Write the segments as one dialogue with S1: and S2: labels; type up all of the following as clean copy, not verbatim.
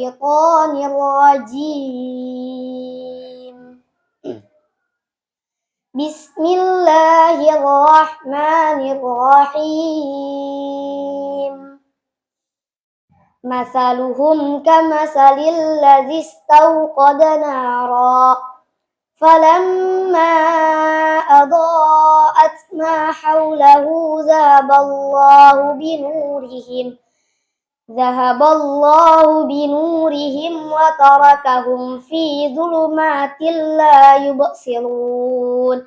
S1: الشيطان الرجيم بسم الله الرحمن الرحيم مثلهم كمثل الذي استوقد نارا فلما أضاءت ما حوله ذهب الله بنورهم وتركهم في ظلمات لا يبصرون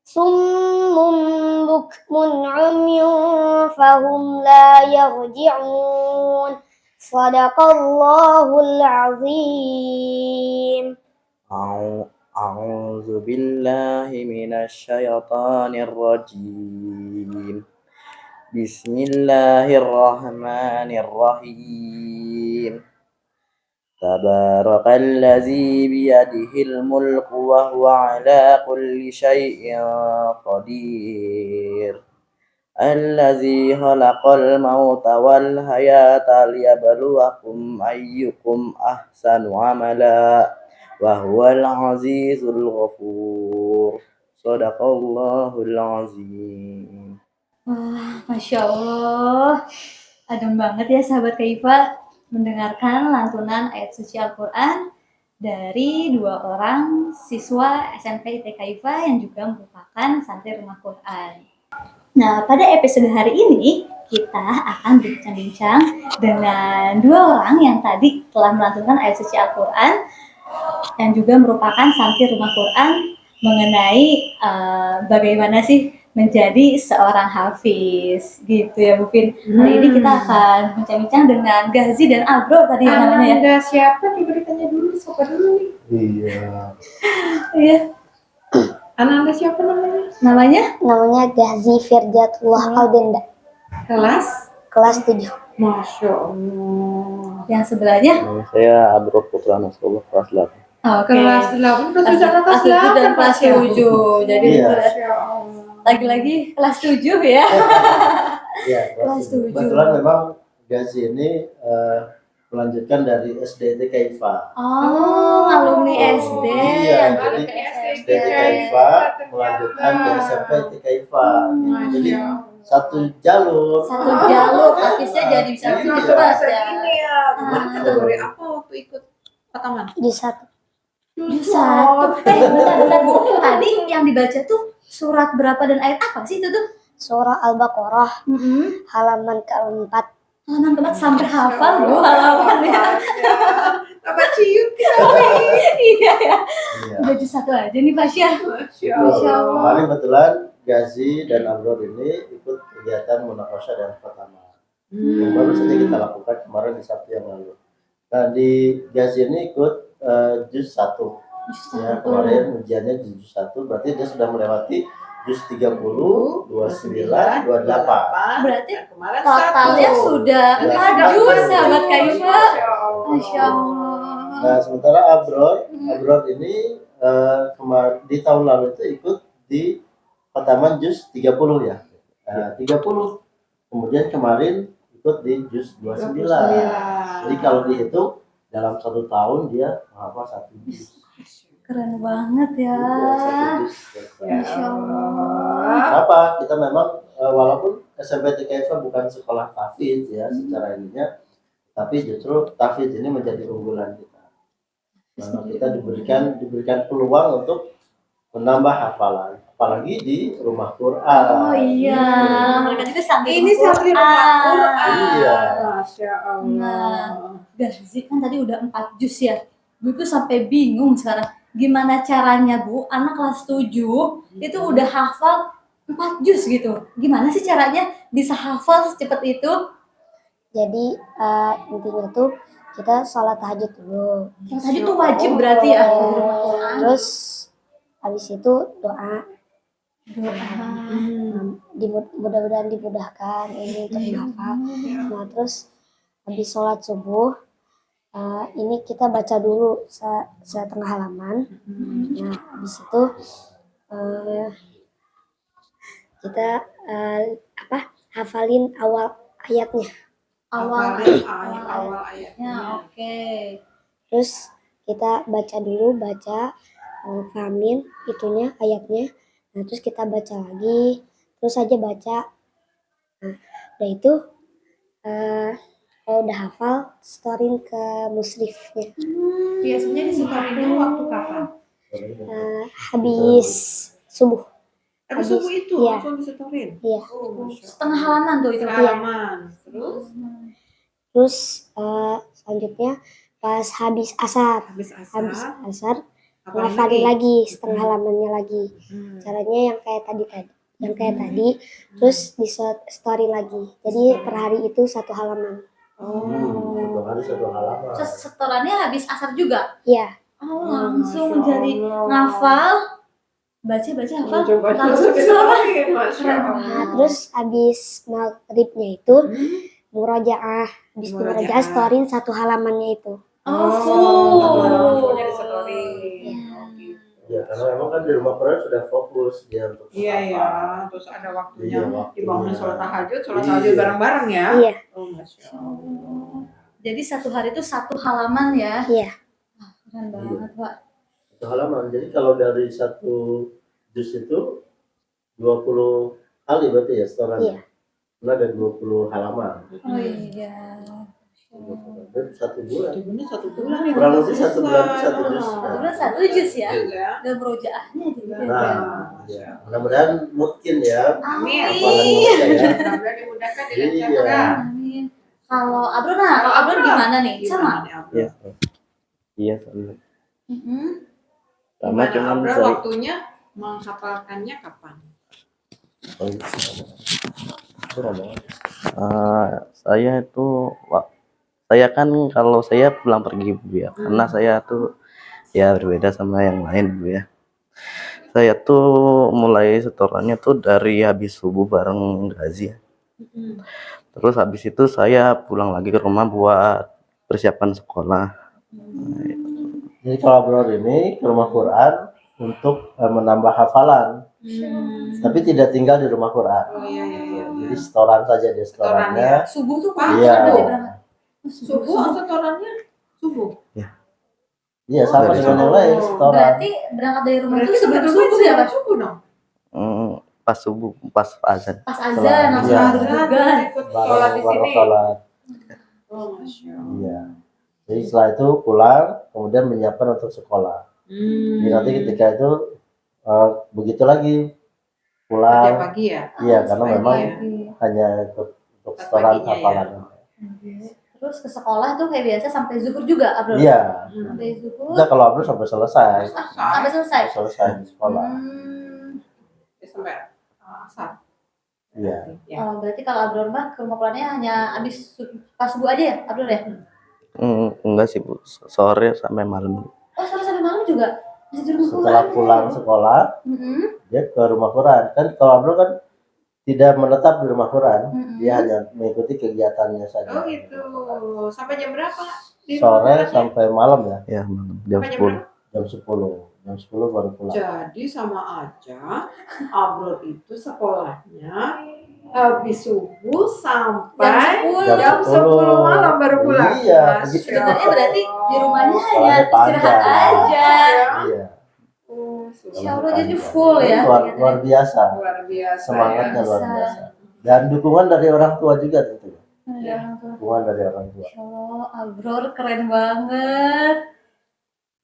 S1: صم بكم عمي فهم لا يرجعون صدق الله العظيم.
S2: أعوذ بالله من الشيطان الرجيم بسم الله الرحمن الرحيم تبارك الذي بيده الملك وهو على كل شيء قدير الذي خلق الموت والحياة ليبلوكم أيكم أحسن عملا وهو العزيز الغفور Sadaqallahul azim.
S3: Wah, Masya Allah, adem banget ya sahabat Kaifa mendengarkan lantunan ayat suci Al-Quran dari dua orang siswa SMP IT Kaifa yang juga merupakan santri rumah Quran. Nah, pada episode hari ini kita akan berbincang-bincang dengan dua orang yang tadi telah melantunkan ayat suci Al-Quran yang juga merupakan santri rumah Quran mengenai bagaimana sih menjadi seorang hafiz gitu ya Bu Fin. Hari ini kita akan bincang-bincang dengan Gazi dan Abro tadi namanya ya.
S4: Anda siapa? Coba ditanya dulu, siapa dulu nih?
S3: Iya.
S4: Anda siapa namanya?
S3: Namanya
S1: Gazi Firjatullah Aldenda. Kelas 7.
S4: Masya Allah.
S3: Yang sebelahnya?
S2: Saya Abro Putra Nasrullah kelas 8.
S3: Oke.
S4: Kelas 8, kelas 7
S3: dan kelas 7. Jadi lagi-lagi kelas 7 ya.
S5: Iya,
S3: kelas 7.
S5: Kebetulan memang Gazi ini melanjutkan dari SD Kaifa.
S3: Oh, alumni SD.
S5: Iya, jadi SD Kaifa melanjutkan ke SMP Kaifa. Jadi satu jalur.
S3: Hafiznya jadi bisa cepat ya.
S4: Kategori apa waktu ikut Pataman?
S1: Di satu.
S3: Bentar Bu. Tadi yang dibaca tuh surat berapa dan ayat apa sih itu tuh?
S1: Surah Al-Baqarah halaman keempat.
S3: Halaman keempat sampai hafal Bu halamannya.
S4: Apa cium kita?
S3: Iya ya. Baca satu aja nih Pasya.
S4: Masya
S5: Allah. Kemarin kebetulan Gazi dan Abro ini ikut kegiatan munakosah dan pertama. Yang baru saja kita lakukan kemarin di Sabtu yang lalu. Nah di Gazi ini ikut juz 1. Ya, kemarin ujiannya di juz 1, berarti dia sudah melewati juz 30, 29, 28.
S3: Berarti totalnya sudah 4 juz sahabat Kaifa. Masya Allah.
S5: Nah, sementara Abrod ini di tahun lalu itu ikut di Pataman juz 30 ya. 30. Kemudian kemarin ikut di juz 29. Jadi kalau dihitung dalam 1 tahun dia menghafal 1 juz.
S3: Keren banget ya.
S5: Masya Allah. Kenapa? Kita memang walaupun SMP Kaifa bukan sekolah tahfidz ya secara ininya, tapi justru tahfidz ini menjadi unggulan kita. Nah, kita diberikan peluang untuk menambah hafalan, apalagi di rumah Quran.
S3: Oh iya, mereka juga santri
S4: rumah Quran.
S5: Iya.
S4: Masya Allah.
S3: Nah, Gazi kan tadi udah 4 juz ya. Bu tuh sampai bingung sekarang. Gimana caranya Bu, anak kelas 7 itu udah hafal 4 juz gitu. Gimana sih caranya bisa hafal secepat itu?
S1: Jadi intinya tuh kita sholat tahajud dulu.
S3: Tahajud tuh wajib berarti ya?
S1: Terus habis itu doa. Mudah-mudahan dimudahkan ini untuk menghafal. Nah terus habis sholat subuh ini kita baca dulu setengah halaman. Nah habis itu kita hafalin awal ayatnya.
S3: Awal
S4: Hafalin
S3: ayat.
S4: awal
S3: Ya,
S4: ayatnya.
S3: oke.
S1: Terus kita baca dulu, pahamin itunya ayatnya. Nah, terus kita baca lagi, terus aja baca. Nah, udah itu kalau udah hafal, storin ke musrifnya.
S4: Biasanya disetorinnya waktu kapan?
S1: Habis subuh.
S4: Habis subuh itu
S1: Iya.
S4: langsung disetorin.
S1: Iya.
S4: Oh, Masya
S3: Setengah halaman tuh itu.
S4: Allah. Halaman. Terus
S1: Terus selanjutnya pas habis asar,
S4: habis asar hafalin
S1: ngafalin lagi setengah halamannya lagi.
S4: Hmm.
S1: Caranya yang kayak tadi, terus di story lagi. Jadi per hari itu 1 halaman.
S5: Satu hari 1 halaman.
S3: Setorannya habis asar juga.
S1: Iya.
S3: Oh, langsung
S4: Masya
S3: jadi
S4: Allah.
S3: ngafal, baca hafal,
S4: Coba
S3: langsung setoran.
S4: Masya Allah.
S1: Nah, terus habis maghribnya itu murojaah. Habis murojaah storin 1 halamannya itu.
S3: Oh,
S4: Halamannya disetorin. Oh, gitu.
S5: Ya, karena memang kan di rumah Quran sudah fokus dia untuk
S4: Iya ya,
S5: menghafal.
S4: terus ada waktunya
S5: Iya, waktunya.
S4: dibangunin sholat tahajud
S5: Iya.
S4: bareng-bareng ya.
S1: Iya.
S4: Oh, Masya Allah.
S3: Jadi 1 hari itu 1 halaman ya.
S1: Iya.
S3: Keren banget, Pak.
S5: 1 halaman. Jadi kalau dari 1 juz itu 20 kali berarti ya setorannya.
S1: Iya.
S5: Karena ada 20 halaman.
S3: Oh iya.
S5: Dan 1 bulan.
S4: Bener 1 bulan ya.
S5: Kurang lebih 1 bulan itu 1 juz.
S3: Satu bulan 1 juz ya.
S4: Iya.
S3: Dan murojaahnya juga.
S5: Nah, ya. Mudah-mudahan mungkin ya.
S4: Amin.
S5: Hafalan mereka ya.
S4: Mudah-mudahan dimudahkan
S5: Iya.
S4: dilancarkan.
S3: Amin. Kalau Abror gimana nih? Sama.
S2: Iya. Iya, sama. Sama
S4: Gimana
S2: cuman
S4: Abra
S2: saya
S4: waktunya menghafalkannya kapan?
S2: saya itu saya kan kalau saya pulang pergi Bu ya, karena saya tuh ya berbeda sama yang lain Bu ya. Saya tuh mulai setorannya tuh dari habis subuh bareng Gazi ya. Terus habis itu saya pulang lagi ke rumah buat persiapan sekolah.
S5: Jadi kalau Bro ini ke rumah Quran untuk menambah hafalan, tapi tidak tinggal di rumah Quran.
S4: Oh iya iya iya.
S5: Jadi setoran saja dia setorannya.
S3: Subuh tuh
S5: Iya.
S3: berarti berangkat.
S4: Subuh setorannya subuh.
S5: Iya sama
S2: Dari
S5: dengan yang
S2: subuh.
S5: lain setoran.
S3: Berarti berangkat dari rumah itu sebelum
S4: sebelum
S3: subuh ya, Pak?
S4: Subuh dong.
S2: Pas subuh, pas azan.
S3: Pas azan langsung
S5: Iya.
S3: bergegas.
S4: Ikut sholat di
S5: Bareng
S4: sini.
S5: sholat.
S4: Oh Masya Allah.
S5: Iya. Jadi setelah itu pulang, kemudian menyiapkan untuk sekolah. Jadi nanti ketika itu begitu lagi
S4: Setiap
S5: pulang.
S4: pagi ya.
S5: Iya, karena
S4: Pagi
S5: memang
S4: ya.
S5: hanya untuk
S4: Pas
S5: setoran
S4: paginya ya.
S5: hafalan.
S3: Terus ke sekolah tuh kayak biasa sampai zuhur juga, Abror?
S5: Iya.
S3: Sampai zuhur.
S5: Kita kalau Abdul sampai selesai.
S3: Sampai selesai.
S5: Selesai di sekolah.
S4: Sampai asar.
S5: Iya.
S4: Ya.
S3: Oh, berarti kalau Abror mah ke rumah Qurannya hanya habis pas subuh aja ya, Abror ya?
S2: Enggak sih Bu, sore sampai malam.
S3: Oh, sore sampai malam juga masih di rumah
S5: Setelah
S3: Quran.
S5: pulang sekolah, dia ke rumah Quran. Kan kalau Abdul kan tidak menetap di rumah Quran, dia hanya mengikuti kegiatannya saja.
S4: Oh gitu. Sampai jam berapa? Di rumah
S5: Sore
S4: Qurannya?
S5: sampai malam ya,
S2: Ya, malam jam
S4: Sampai jam
S2: 10.
S4: berapa?
S5: jam 10. Jam 10 baru pulang.
S4: Jadi sama aja Abrol itu sekolahnya habis subuh sampai jam 10 malam baru pulang.
S5: Iya,
S4: Masya
S5: begitu.
S3: Sebenarnya berarti di rumahnya hanya
S5: Soalnya
S3: istirahat
S5: panjang.
S3: aja.
S5: Iya.
S3: Insya Allah jadi full ya.
S5: Luar biasa.
S4: Luar biasa.
S5: Semangatnya
S4: ya.
S5: luar biasa. Dan dukungan dari orang tua juga tentunya.
S3: Ya, Allah.
S5: Dukungan dari orang tua.
S3: Masya Allah, Abror keren banget.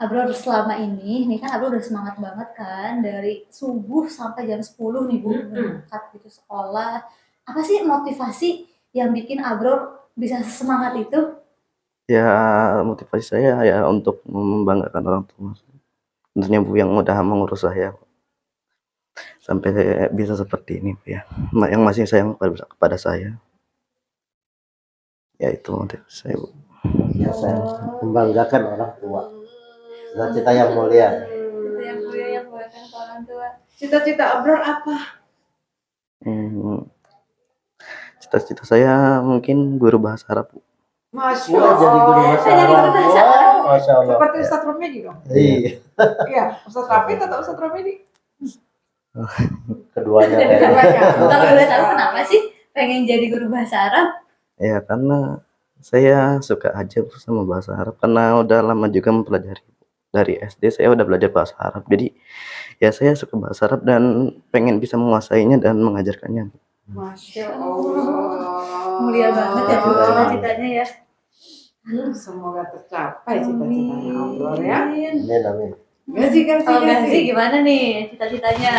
S3: Abror selama ini kan Abror udah semangat banget kan dari subuh sampai jam 10 nih Bu berangkat gitu sekolah. Apa sih motivasi yang bikin Abror bisa semangat itu?
S2: Ya, motivasi saya ya untuk membanggakan orang tua. Tentunya Bu yang udah mengurus saya sampai bisa seperti ini Bu ya. Yang masih sayang kepada saya. Ya itu motivasi saya Bu.
S5: Biasa membanggakan orang tua. Cita-cita yang mulia.
S3: Itu yang mulia yang buatkan orang tua.
S4: Cita-cita Abrol apa?
S2: Cita-cita saya mungkin guru bahasa Arab Bu.
S4: Masya
S5: Wah, jadi guru bahasa
S3: Jadi guru
S5: Arab.
S3: bahasa
S5: Wah, Masya Allah.
S4: Seperti Ustadz Romedi dong.
S5: Iya,
S4: Iya, Ustadz Rafid atau Ustadz Romedi?
S5: keduanya.
S4: Keduanya.
S3: Kalau boleh tahu kenapa sih pengen jadi guru bahasa Arab?
S2: Ya karena saya suka aja sama bahasa Arab karena udah lama juga mempelajari. Dari SD saya udah belajar bahasa Arab. Jadi ya saya suka bahasa Arab dan pengen bisa menguasainya dan mengajarkannya.
S4: Masya Allah.
S3: Mulia banget ya Bu cita-citanya ya.
S4: Semoga tercapai cita-citanya Abror ya.
S3: Amin.
S5: Amin, amin.
S4: Gazi, gazi,
S3: Kalau Gazi
S4: gazi.
S3: gimana nih cita-citanya?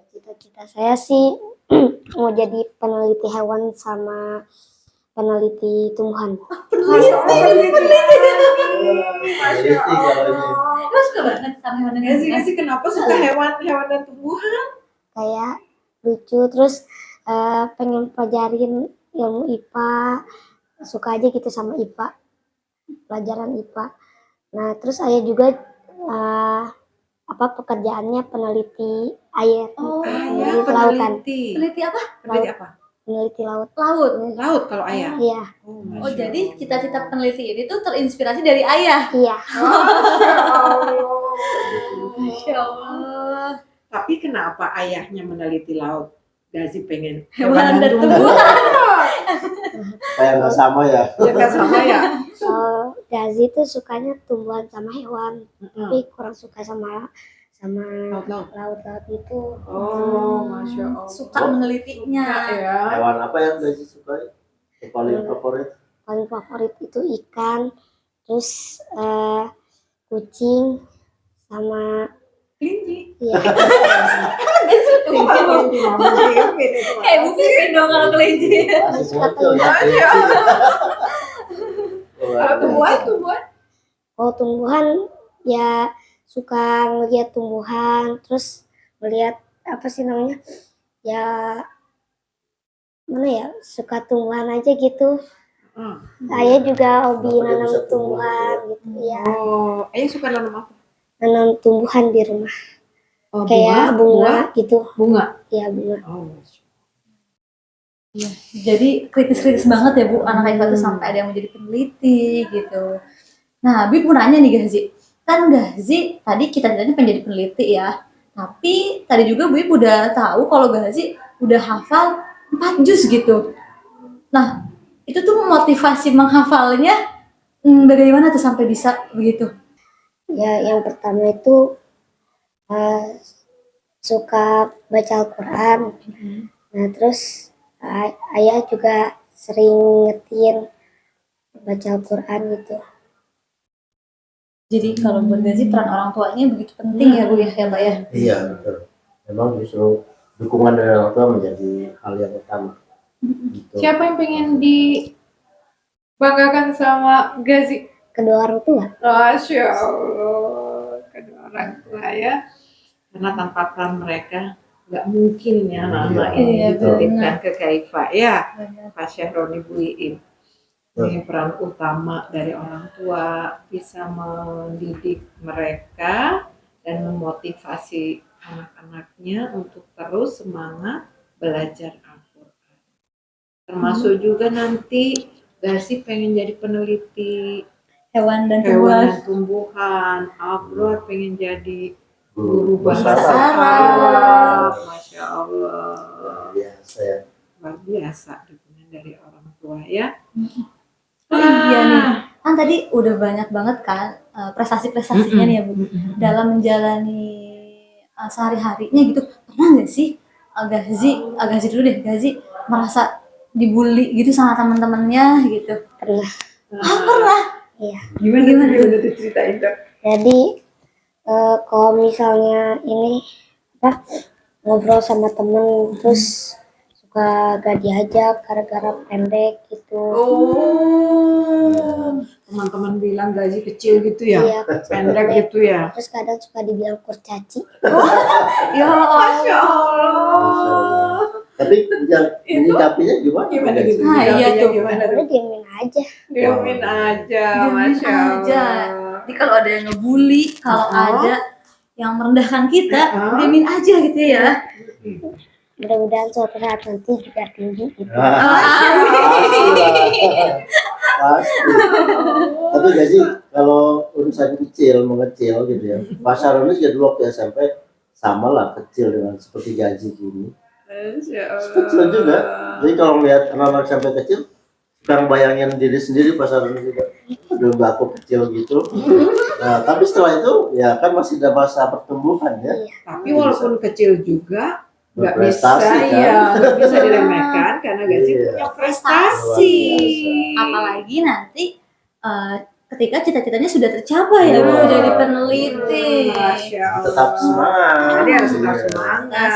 S1: Cita-cita saya sih mau jadi peneliti hewan sama peneliti tumbuhan.
S5: Peneliti kalau ini.
S3: Lu suka banget sama hewan dan
S4: Gazi,
S3: tumbuhan?
S4: gazi, kenapa suka hewan dan tumbuhan?
S1: Kayak lucu, terus pengen pelajarin ilmu IPA, suka aja gitu sama IPA, pelajaran IPA. Nah, terus saya juga pekerjaannya peneliti air,
S3: Oh,
S1: peneliti lautan,
S3: Peneliti apa?
S4: Peneliti apa?
S1: peneliti laut.
S3: Laut.
S4: Laut kalau ayah.
S1: Iya,
S3: Oh,
S4: Masya
S3: jadi
S4: Allah.
S3: cita-cita peneliti ini tuh terinspirasi dari ayah.
S1: iya.
S4: Masya Allah.
S3: Masya Allah.
S4: Tapi kenapa ayahnya meneliti laut? Gazi pengen
S3: Hewan dan
S4: tumbuhan.
S3: tumbuhan.
S5: Kayak nggak sama ya.
S4: Ya nggak sama ya.
S1: Kalau Gazi tuh sukanya tumbuhan sama hewan, tapi kurang suka sama
S4: Laut-laut.
S1: laut-laut itu.
S4: Oh, Masya Allah.
S3: Suka menelitinya.
S4: ya.
S5: Hewan apa yang Gazi sukai? Yang paling favorit?
S1: Paling favorit itu ikan, terus kucing sama
S4: Kelinci.
S1: ya
S3: Bu Pipin dong kalau kelinci.
S5: Masih muncul ya.
S4: Masya Allah. Kalau
S5: Kelinci.
S4: tumbuhan.
S1: kalau tumbuhan ya suka ngeliat tumbuhan, terus ngeliat apa sih namanya ya, mana ya, suka tumbuhan aja gitu. Saya juga hobi
S5: Kenapa dia
S1: nanam
S5: bisa
S1: tumbuhan
S5: tumbuh
S1: gitu ya,
S4: Oh, ayah suka nanam apa?
S1: nanam tumbuhan di rumah
S4: Oh,
S1: kayak bunga gitu
S4: Bunga.
S1: ya, bunga.
S4: Oh,
S3: Jadi kritis-kritis banget ya Bu, anak Iva tuh sampai ada yang menjadi peneliti gitu. Nah, Bib mau nanya nih Gazi. Kan Gazi tadi cita-citanya pengen jadi peneliti ya. Tapi tadi juga Bib udah tahu kalau Gazi udah hafal 4 juz gitu. Nah, itu tuh motivasi menghafalnya bagaimana tuh sampai bisa begitu?
S1: Ya, yang pertama itu suka baca Al-Quran. Nah, terus ayah juga sering ngetin baca Al-Quran gitu.
S3: Jadi kalau buat Gazi peran orang tuanya begitu penting ya Bu ya Pak ya.
S5: Iya, betul. Memang justru dukungan dari orang tua menjadi hal yang utama. Gitu.
S4: Siapa yang pengen dibanggakan sama Gazi?
S1: Kedua orang tua.
S4: Masya Allah, kedua orang tua ya. Karena tanpa peran mereka nggak mungkin ya anak-anak ini
S3: Iya,
S4: dititipkan ke Kaifa ya.
S3: Benar.
S4: Pak Syahroni Bu Iin. Ini peran utama dari orang tua bisa mendidik mereka dan memotivasi anak-anaknya untuk terus semangat belajar Al-Quran. Termasuk juga nanti Gazi pengen jadi peneliti
S3: Hewan dan
S4: hewan
S3: tumbuhan.
S4: dan tumbuhan, Abror pengen jadi
S5: Guru
S4: guru bahasa
S3: bahasa
S4: Arab. Masya Allah,
S5: Luar biasa ya.
S4: luar biasa dukungan dari orang tua ya.
S3: Oh iya nih, kan tadi udah banyak banget kan prestasi-prestasinya nih ya Bu dalam menjalani sehari-harinya gitu. Pernah nggak sih Gazi dulu deh, Gazi merasa dibully gitu sama teman-temannya gitu?
S1: Pernah.
S3: Pernah.
S1: Iya.
S4: Gimana tuh ceritain dong?
S1: Jadi kalau misalnya ini ngobrol sama temen terus suka gak diajak gara-gara pendek gitu.
S4: Oh, teman-teman bilang gaji kecil gitu ya,
S1: Iya,
S4: pendek gitu ya.
S1: terus kadang suka dibilang kurcaci.
S3: Ya
S4: Masya Allah.
S5: Tapi yang menyikapinya gimana?
S4: Gimana gitu?
S3: Nah, iya
S4: Jawabnya
S3: tuh.
S4: Gimana
S1: Udah
S4: tuh?
S1: diemin aja.
S4: Diamin aja,
S3: Diamin
S4: Masya
S3: aja.
S4: Allah.
S3: Jadi kalau ada yang ngebully, kalau ada yang merendahkan kita, diamin aja gitu ya.
S1: Mudah-mudahan suatu saat nanti juga tinggi gitu.
S5: Pasti. Tapi gak sih kalau urusan kecil mengecil gitu ya. Pak Syahroni juga dulu waktu SMP sama lah kecil dengan seperti gaji gini.
S4: Masya Allah.
S5: Kecil juga. Jadi kalau melihat anak-anak SMP kecil Sekarang bayangin diri sendiri pas harus juga, aduh aku kecil gitu. Nah, tapi setelah itu ya kan masih ada masa pertumbuhan ya.
S4: Tapi walaupun kecil juga nggak bisa
S5: Berprestasi, kan?
S4: ya, nggak bisa diremehkan karena Gazi
S5: Iya.
S4: punya prestasi.
S3: Apalagi nanti ketika cita-citanya sudah tercapai ya,
S5: Iya.
S3: Bu, jadi peneliti.
S4: Masya Allah.
S5: Tetap semangat.
S4: Jadi harus tetap
S5: Iya.
S4: semangat,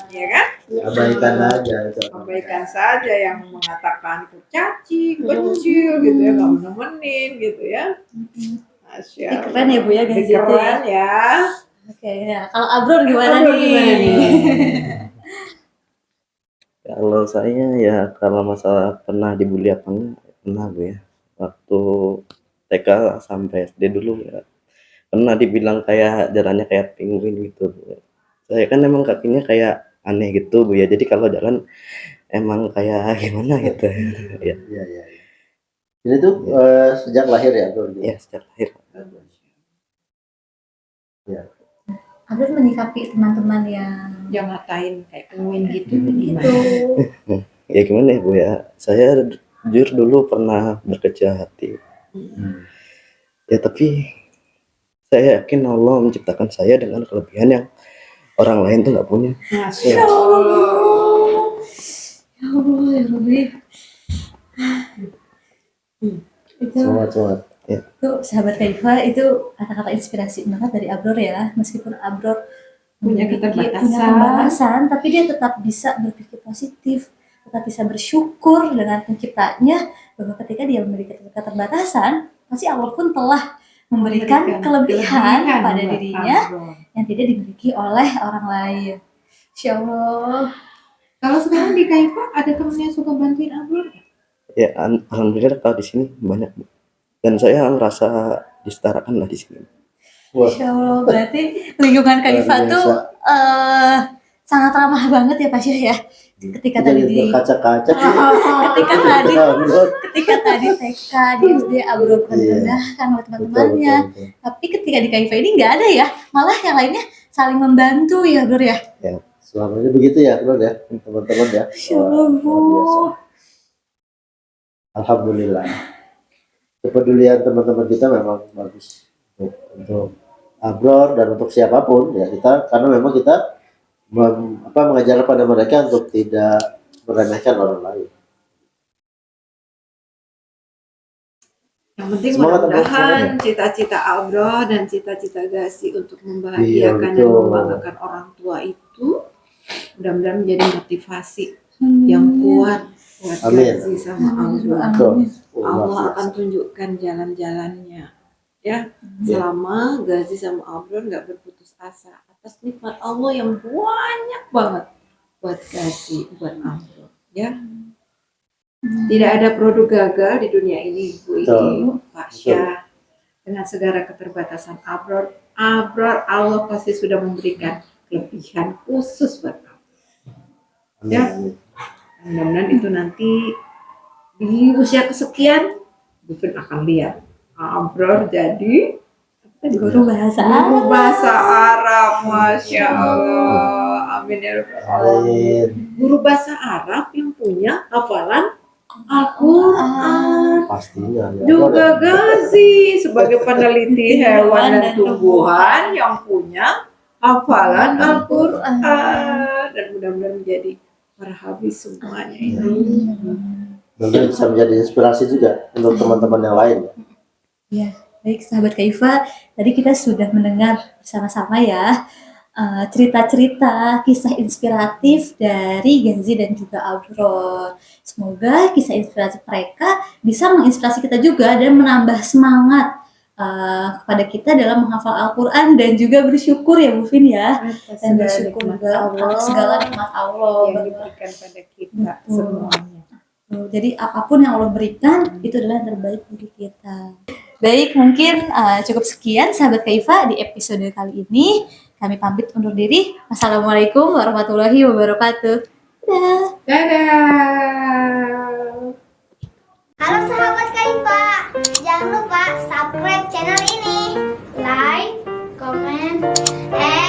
S4: ya kan?
S5: Abaikan aja itu.
S4: Abaikan saja yang mengatakan itu caci, kecil gitu ya, nggak menemenin gitu ya. Masya
S3: Ih,
S4: Allah.
S3: keren ya, Bu, ya, Gazi itu ya.
S4: Keren ya.
S3: Oke, ya. Kalau Abror gimana
S4: Abror
S3: nih?
S4: gimana nih?
S2: Kalau saya ya kalau masalah pernah dibully apa enggak, pernah Bu ya. Waktu TK sampai SD dulu ya. Pernah dibilang kayak jalannya kayak penguin gitu Bu. Saya kan emang kakinya kayak aneh gitu Bu ya. Jadi kalau jalan emang kayak gimana gitu. Ya,
S5: Iya, iya, iya. Ini tuh sejak lahir ya, Bro?
S2: ya sejak lahir.
S3: Abror menyikapi teman-teman yang
S4: Yang ngatain kayak penguin gitu
S3: gitu.
S4: gimana?
S2: Ya gimana ya Bu ya. Saya jujur dulu pernah berkecil hati. Ya tapi saya yakin Allah menciptakan saya dengan kelebihan yang orang lain tuh nggak punya.
S4: Masya
S3: Ya
S4: Allah.
S3: Allah. Ya Allah, ya Rabbi. Itu
S5: Semangat.
S3: itu sahabat Kaifa, itu kata-kata inspirasi banget dari Abror ya. Meskipun Abror
S4: Punya
S3: punya
S4: keterbatasan.
S3: tapi dia tetap bisa berpikir positif, tetap bisa bersyukur dengan penciptanya, bahwa ketika dia memiliki keterbatasan, pasti Allah pun telah memberikan kelebihan kepada
S4: buat
S3: dirinya
S4: Abror.
S3: yang tidak dimiliki oleh orang lain. Insya Allah.
S4: Kalau sekarang di Kaifa ada temen yang suka bantuin Abror?
S2: Ya alhamdulillah kalau di sini banyak Bu. Dan saya merasa disetarakan lah di sini.
S5: Wah,
S3: Insya Allah, berarti lingkungan Kaifa
S5: Luar
S3: tuh sangat ramah banget ya Pak Syah ya. Ketika tadi
S5: jadi
S3: di
S5: berkaca-kaca.
S3: ketika tadi
S5: Betul,
S3: ketika tadi TK di SD Abror bukan
S5: Iya.
S3: direndahkan oleh teman-temannya,
S5: betul.
S3: tapi ketika di Kaifa ini nggak ada ya, malah yang lainnya saling membantu ya Abror ya.
S5: Selamanya begitu ya, Bro ya, teman-teman ya.
S3: Insya Allah, Bu.
S5: Luar biasa. Alhamdulillah. Kepedulian teman-teman kita memang bagus untuk Abror dan untuk siapapun ya, kita karena memang kita mengajar pada mereka untuk tidak meremehkan orang lain.
S4: Yang penting
S5: Semangat, Abror,
S4: mudah-mudahan
S5: semangat.
S4: cita-cita Abror dan cita-cita Gasi untuk
S5: Iya,
S4: membahagiakan dan
S5: betul.
S4: membanggakan orang tua itu mudah-mudahan menjadi motivasi yang kuat buat
S5: Amin.
S4: Gasi sama Abror.
S5: Betul.
S4: Allah akan tunjukkan jalan-jalannya ya, selama Gazi sama Abror nggak berputus asa atas nikmat Allah yang banyak banget buat Gazi, buat Abror ya. Tidak ada produk gagal di dunia ini, Bu Iki,
S5: Betul.
S4: Pak Syah. Dengan segala keterbatasan Abror Allah pasti sudah memberikan kelebihan khusus buat Abror. Ya. Mudah-mudahan itu nanti di usia kesekian Bupin akan lihat Abror jadi
S3: Guru bahasa
S4: guru
S3: Arab.
S4: bahasa Arab. Masya Allah, amin ya rabbal alamin.
S5: Amin.
S4: Guru bahasa Arab yang punya hafalan Al-Quran.
S5: Pastinya ya.
S4: Juga Gazi sebagai peneliti hewan dan tumbuhan yang punya hafalan Al-Quran, dan mudah-mudahan menjadi para habis semuanya ini.
S5: Mungkin bisa menjadi inspirasi juga untuk teman-teman yang lain.
S3: Ya, baik sahabat Kaifa, tadi kita sudah mendengar bersama-sama ya cerita-cerita, kisah inspiratif dari Gazi dan juga Abror. Semoga kisah inspiratif mereka bisa menginspirasi kita juga dan menambah semangat kepada kita dalam menghafal Al-Quran dan juga bersyukur ya Bu Fin ya. Dan bersyukur juga atas segala nikmat Allah.
S4: yang diberikan pada kita semuanya.
S3: Jadi apapun yang Allah berikan itu adalah yang terbaik bagi kita. Baik, mungkin cukup sekian sahabat Kaifa di episode kali ini. Kami pamit undur diri. Wassalamualaikum warahmatullahi wabarakatuh. Dadah.
S4: Dadah.
S6: Halo sahabat Kaifa, jangan lupa subscribe channel ini, like, comment, and